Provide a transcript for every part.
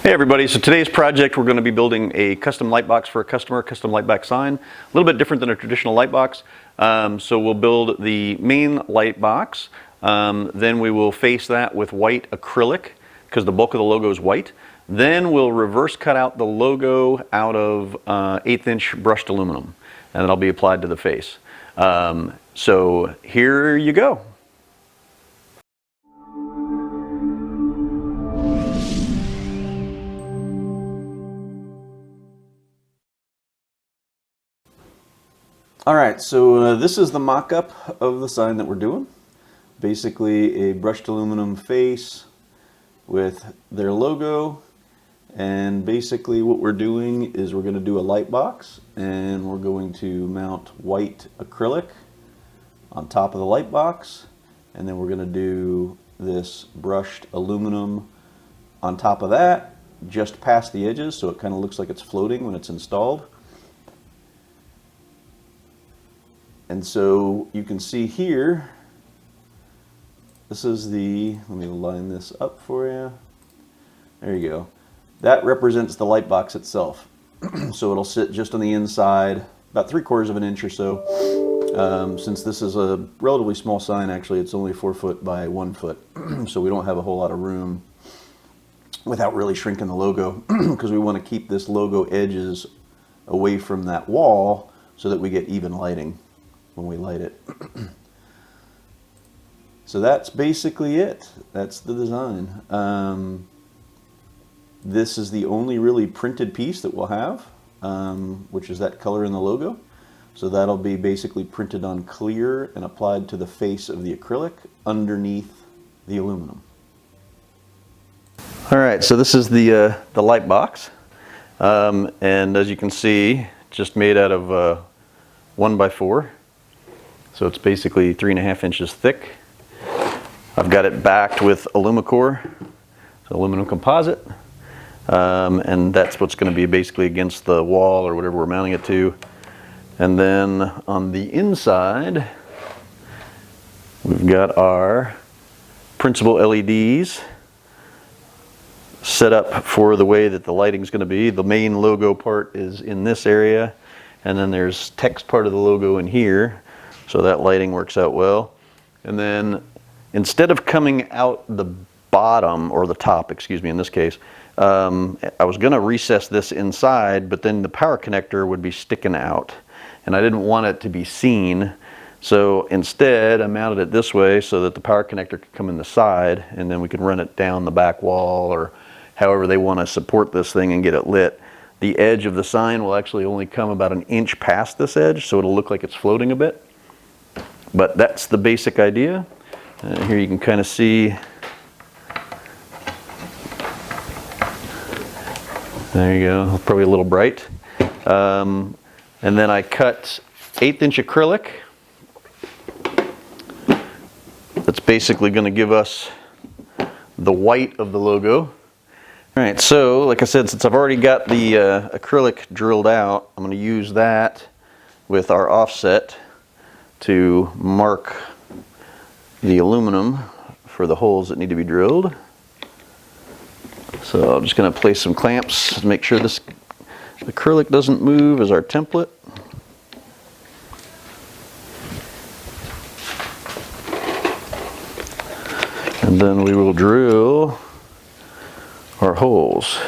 Hey everybody, so today's project we're going to be building a custom light box for a customer, custom light box sign. A little bit different than a traditional light box. So we'll build the main light box, then we will face that with white acrylic because the bulk of the logo is white. Then we'll reverse cut out the logo out of 1/8 inch brushed aluminum, and that'll be applied to the face. So here you go. Alright, so this is the mock-up of the sign that we're doing. Basically a brushed aluminum face with their logo, and basically what we're doing is we're going to do a light box and we're going to mount white acrylic on top of the light box, and then we're going to do this brushed aluminum on top of that just past the edges so it kind of looks like it's floating when it's installed. And so you can see here, this is the, let me line this up for you. There you go. That represents the light box itself. So it'll sit just on the inside, about 3/4 of an inch or so. Since this is a relatively small sign, actually it's only 4 foot by 1 foot. So we don't have a whole lot of room without really shrinking the logo, because we want to keep this logo edges away from that wall so that we get even lighting when we light it. So that's basically it. That's the design. This is the only really printed piece that we'll have, which is that color in the logo. So that'll be basically printed on clear and applied to the face of the acrylic underneath the aluminum. Alright, so this is the light box. And as you can see, just made out of 1x4. So it's basically 3.5 inches thick. I've got it backed with Alumicore, so aluminum composite, and that's what's going to be basically against the wall or whatever we're mounting it to. And then on the inside, we've got our principal LEDs set up for the way that the lighting is going to be. The main logo part is in this area, and then there's text part of the logo in here. So that lighting works out well. And then instead of coming out the bottom, or the top, excuse me, in this case, I was going to recess this inside, but then the power connector would be sticking out. And I didn't want it to be seen. So instead, I mounted it this way so that the power connector could come in the side, and then we could run it down the back wall, or however they want to support this thing and get it lit. The edge of the sign will actually only come about 1 inch past this edge, so it'll look like it's floating a bit. But that's the basic idea. Here you can kind of see, there you go, probably a little bright. And then I cut 1/8 inch acrylic. That's basically going to give us the white of the logo. All right, so like I said, since I've already got the acrylic drilled out, I'm going to use that with our offset to mark the aluminum for the holes that need to be drilled. So I'm just going to place some clamps to make sure this acrylic doesn't move as our template. And then we will drill our holes.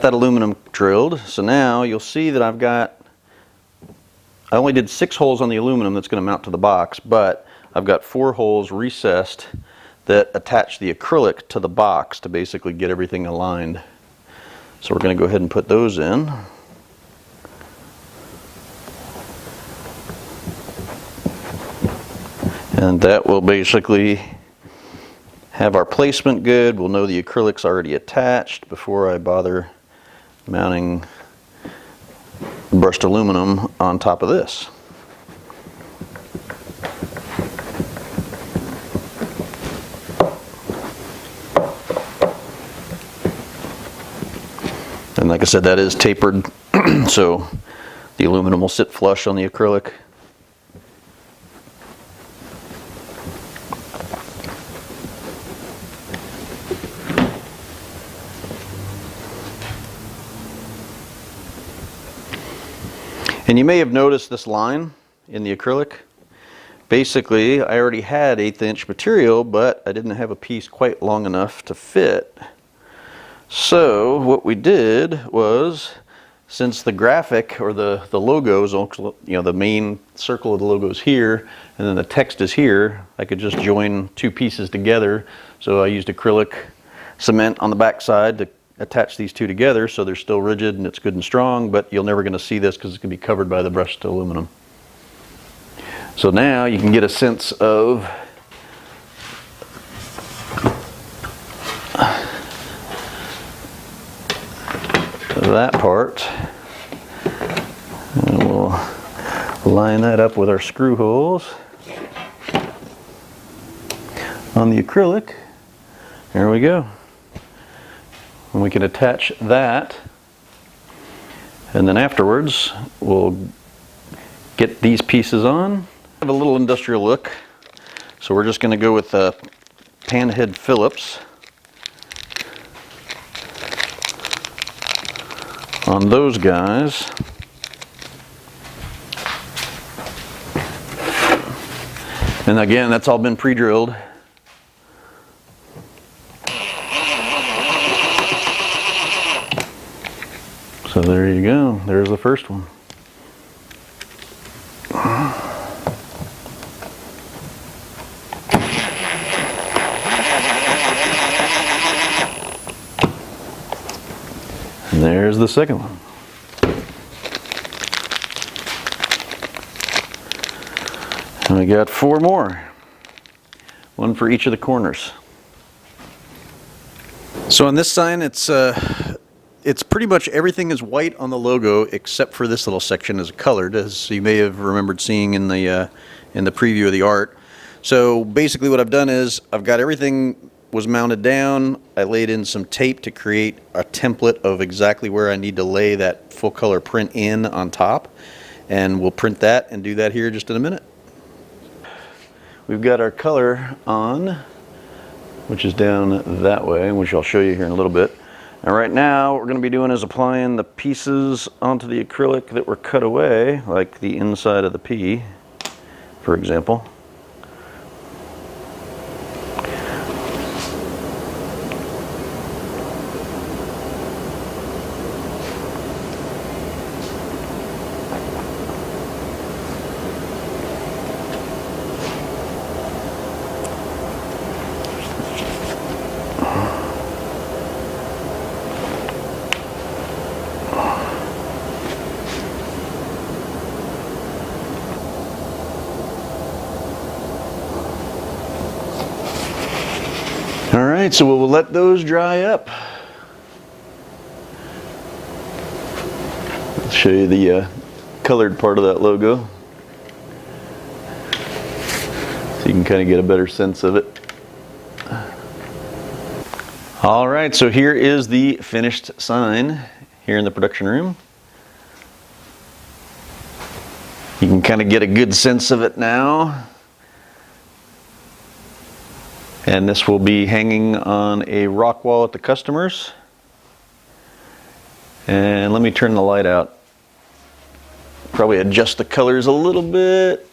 that aluminum drilled. So now you'll see that I only did 6 holes on the aluminum that's going to mount to the box, but I've got 4 holes recessed that attach the acrylic to the box to basically get everything aligned. So we're going to go ahead and put those in. And that will basically have our placement good. We'll know the acrylic's already attached before I bother mounting brushed aluminum on top of this. And like I said, that is tapered, so the aluminum will sit flush on the acrylic. And you may have noticed this line in the acrylic. Basically, I already had 1/8 inch material, but I didn't have a piece quite long enough to fit. So what we did was, since the graphic or the logos, the main circle of the logo is here, and then the text is here, I could just join 2 pieces together. So I used acrylic cement on the back side to attach these 2 together so they're still rigid and it's good and strong, but you're never going to see this because it's going to be covered by the brushed aluminum. So now you can get a sense of that part. And we'll line that up with our screw holes on the acrylic. There we go. And we can attach that, and then afterwards we'll get these pieces on. Have a little industrial look, so we're just going to go with pan head Phillips on those guys. And again, that's all been pre-drilled. So there you go, there's the first one. And there's the second one. And we got 4 more. 1 for each of the corners. So on this sign, it's pretty much everything is white on the logo except for this little section is colored, as you may have remembered seeing in the preview of the art. So basically what I've done is I've got everything was mounted down. I laid in some tape to create a template of exactly where I need to lay that full color print in on top, and we'll print that and do that here just in a minute. We've got our color on, which is down that way, which I'll show you here in a little bit. And right now what we're going to be doing is applying the pieces onto the acrylic that were cut away, like the inside of the P, for example. Alright, so we'll let those dry up. I'll show you the colored part of that logo, so you can kind of get a better sense of it. Alright, so here is the finished sign here in the production room. You can kind of get a good sense of it now. And this will be hanging on a rock wall at the customer's. And let me turn the light out. Probably adjust the colors a little bit.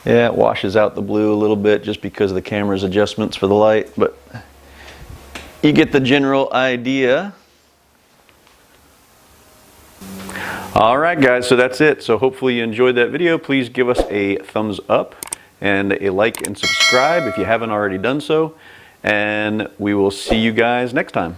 Yeah, it washes out the blue a little bit just because of the camera's adjustments for the light, but you get the general idea. All right, guys, so that's it. So hopefully you enjoyed that video. Please give us a thumbs up and a like and subscribe if you haven't already done so. And we will see you guys next time.